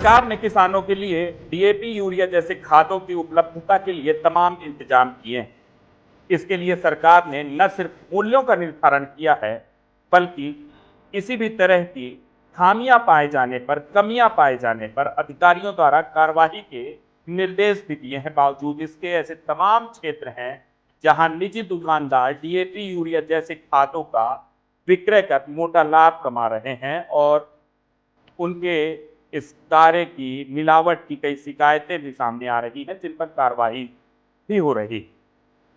सरकार ने किसानों के लिए डीएपी, यूरिया जैसे खादों की उपलब्धता के लिए तमाम इंतजाम किए हैं। इसके लिए सरकार ने न सिर्फ मूल्यों का निर्धारण किया है, बल्कि किसी भी तरह की खामियां पाए जाने पर, कमियां पाए जाने पर अधिकारियों द्वारा कार्रवाई के निर्देश भी दिए हैं। बावजूद इसके ऐसे तमाम क्षेत्र हैं जहां निजी दुकानदार डीएपी, यूरिया जैसे खादों का विक्रय कर मोटा लाभ कमा रहे हैं और उनके इस कार्य की मिलावट की कई शिकायतें भी सामने आ रही हैं, जिन पर कार्रवाई भी हो रही।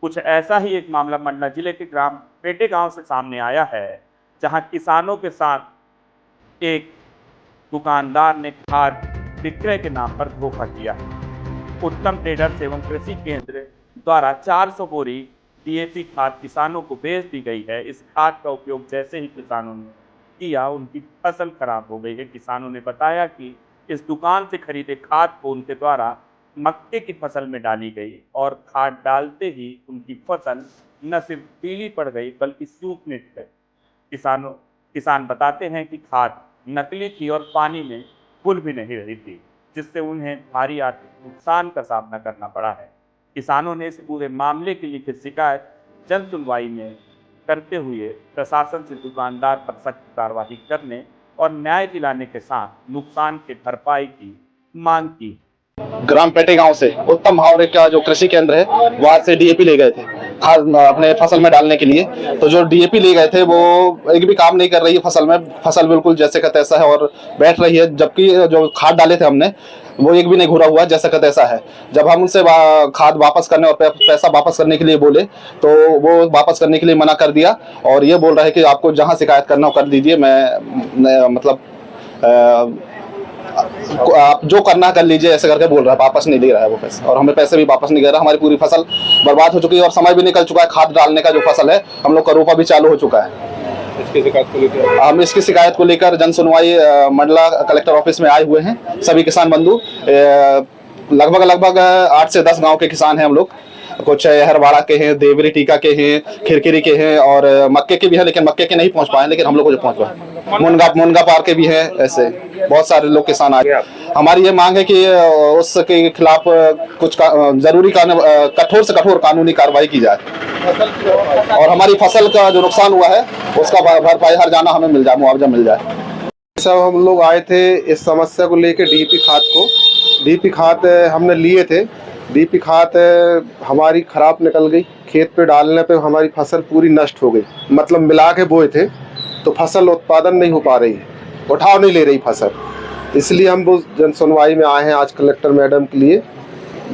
कुछ ऐसा ही एक मामला मंडला जिले के ग्राम पेटे गांव से सामने आया है, जहां किसानों के साथ एक दुकानदार ने खाद विक्रय के नाम पर धोखा किया है। उत्तम ट्रेडर्स एवं कृषि केंद्र द्वारा 400 बोरी डीएपी खाद किसानों को बेच दी गई है। इस खाद का उपयोग जैसे ही किसानों ने किया, उनकी फसल खराब हो गई है। किसानों ने बताया कि इस दुकान से खरीदे खाद को उनके द्वारा मक्के की फसल में डाली गई और खाद डालते ही उनकी फसल न सिर्फ पीली पड़ गई बल्कि सूखने लगी। किसान बताते हैं कि खाद नकली थी और पानी में घुल भी नहीं रही थी, जिससे उन्हें भारी आर्थिक नुकसान का सामना करना पड़ा है। किसानों ने इस पूरे मामले की लिखित शिकायत जन सुनवाई में करते हुए प्रशासन से दुकानदार पर सख्त कार्रवाई करने और न्याय दिलाने के साथ नुकसान की भरपाई की मांग की। ग्राम पेटे गांव से उत्तम हावरे का जो कृषि केंद्र है, वहां से डीएपी ले गए थे खाद अपने फसल में डालने के लिए। तो जो डीएपी ले गए थे वो एक भी काम नहीं कर रही है फसल में। फसल बिल्कुल जैसे का तैसा है और बैठ रही है, जबकि जो खाद डाले थे हमने वो एक भी नहीं घुरा हुआ, जैसा का तैसा है। जब हम उनसे खाद वापस करने और पैसा वापस करने के लिए बोले तो वो वापस करने के लिए मना कर दिया और ये बोल रहा है कि आपको जहां शिकायत करना हो कर दीजिए, मैं मतलब आप जो करना कर लीजिए, ऐसे करके बोल रहा है। वापस नहीं ले रहा है वो पैसे, और हमें पैसे भी वापस नहीं दे रहा। हमारी पूरी फसल बर्बाद हो चुकी है और समय भी निकल चुका है। खाद डालने का जो फसल है, हम लोग का रोपा भी चालू हो चुका है। हम इसकी शिकायत को लेकर जन सुनवाई मंडला कलेक्टर ऑफिस में आए हुए हैं। सभी किसान बंधु, लगभग 8 से 10 गाँव के किसान हैं हम लोग। कुछ हरवाड़ा के हैं, देवरी टीका के हैं, खिरकिरी के हैं और मक्के के भी हैं, लेकिन मक्के के नहीं पहुंच पाए, लेकिन हम लोग को जो पहुंच पाए। मुनगा पार के भी हैं। ऐसे बहुत सारे लोग किसान आ गए। हमारी ये मांग है कि उसके खिलाफ कुछ जरूरी कठोर से कठोर कानूनी कार्रवाई की जाए और हमारी फसल का जो नुकसान हुआ है उसका भरपाई हर जाना हमें मिल जाए, मुआवजा मिल जाए। सब हम लोग आए थे इस समस्या को लेकर। डीपी खाद हमने लिए थे। डीपी खाद हमारी खराब निकल गई। खेत पे डालने पे हमारी फसल पूरी नष्ट हो गई। मतलब मिला के बोए थे तो फसल उत्पादन नहीं हो पा रही है, उठाव नहीं ले रही फसल। इसलिए हम वो जन सुनवाई में आए हैं आज कलेक्टर मैडम के लिए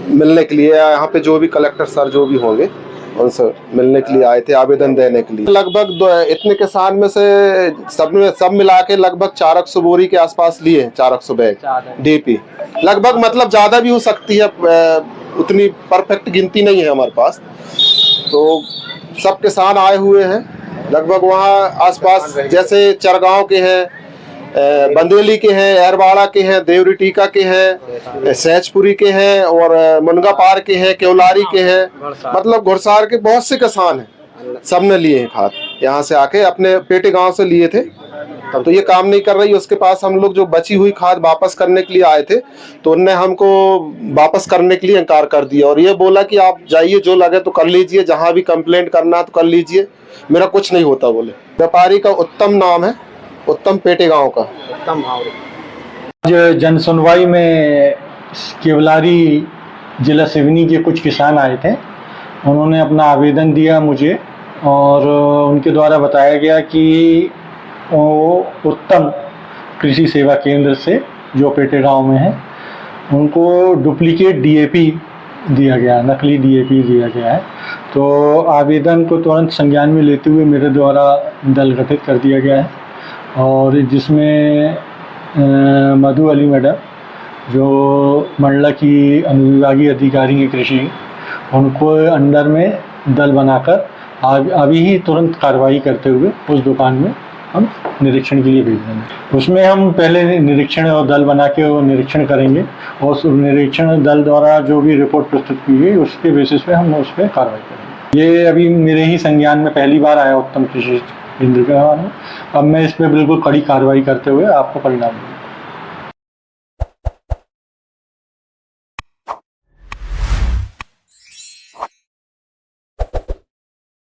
मिलने के लिए। यहाँ पे जो भी कलेक्टर सर जो भी होंगे उनसे मिलने के लिए आए थे, आवेदन देने के लिए। लगभग इतने किसान में से सब मिला के लगभग 400 बोरी के आसपास लिए हैं। 400 बैग डीपी लगभग, मतलब ज्यादा भी हो सकती है, उतनी परफेक्ट गिनती नहीं है हमारे पास। तो सब किसान आए हुए हैं लगभग वहाँ आसपास, जैसे चरगांव के हैं, बंदेली के हैं, अहरवाड़ा के हैं, देवरी टीका के हैं, सहजपुरी के हैं और मुनगा पार के हैं, केवलारी के हैं। मतलब घुड़सार के बहुत से किसान हैं, सबने लिए हैं खाद। यहाँ से आके अपने पेटे गांव से लिए थे। तब तो ये काम नहीं कर रही, उसके पास हम लोग जो बची हुई खाद वापस करने के लिए आए थे तो उनने हमको वापस करने के लिए इनकार कर दिया और ये बोला कि आप जाइए, जो लगे तो कर लीजिए, जहां भी कंप्लेंट करना तो कर लीजिए, मेरा कुछ नहीं होता बोले। व्यापारी का उत्तम नाम है, उत्तम पेटे गांव का उत्तम हावरे। आज जन सुनवाई में केवलारी जिला सिवनी के कुछ किसान आए थे। उन्होंने अपना आवेदन दिया मुझे और उनके द्वारा बताया गया कि वो उत्तम कृषि सेवा केंद्र से जो पेटे गांव में है, उनको डुप्लीकेट डीएपी दिया गया, नकली डीएपी दिया गया है। तो आवेदन को तुरंत संज्ञान में लेते हुए मेरे द्वारा दल गठित कर दिया गया है और जिसमें मधु अली मैडम, जो मंडला की अनुविभागीय अधिकारी हैं कृषि, उनको अंडर में दल बनाकर अभी ही तुरंत कार्रवाई करते हुए उस दुकान में हम निरीक्षण के लिए भेज देंगे। उसमें हम पहले निरीक्षण और दल बना के वो निरीक्षण करेंगे और उस निरीक्षण दल द्वारा जो भी रिपोर्ट प्रस्तुत की गई उसके बेसिस पे हम उस पर कार्रवाई करेंगे। ये अभी मेरे ही संज्ञान में पहली बार आया उत्तम कृषि केंद्र का। अब मैं इस पर बिल्कुल कड़ी कार्रवाई करते हुए आपको परिणाम दूंगा।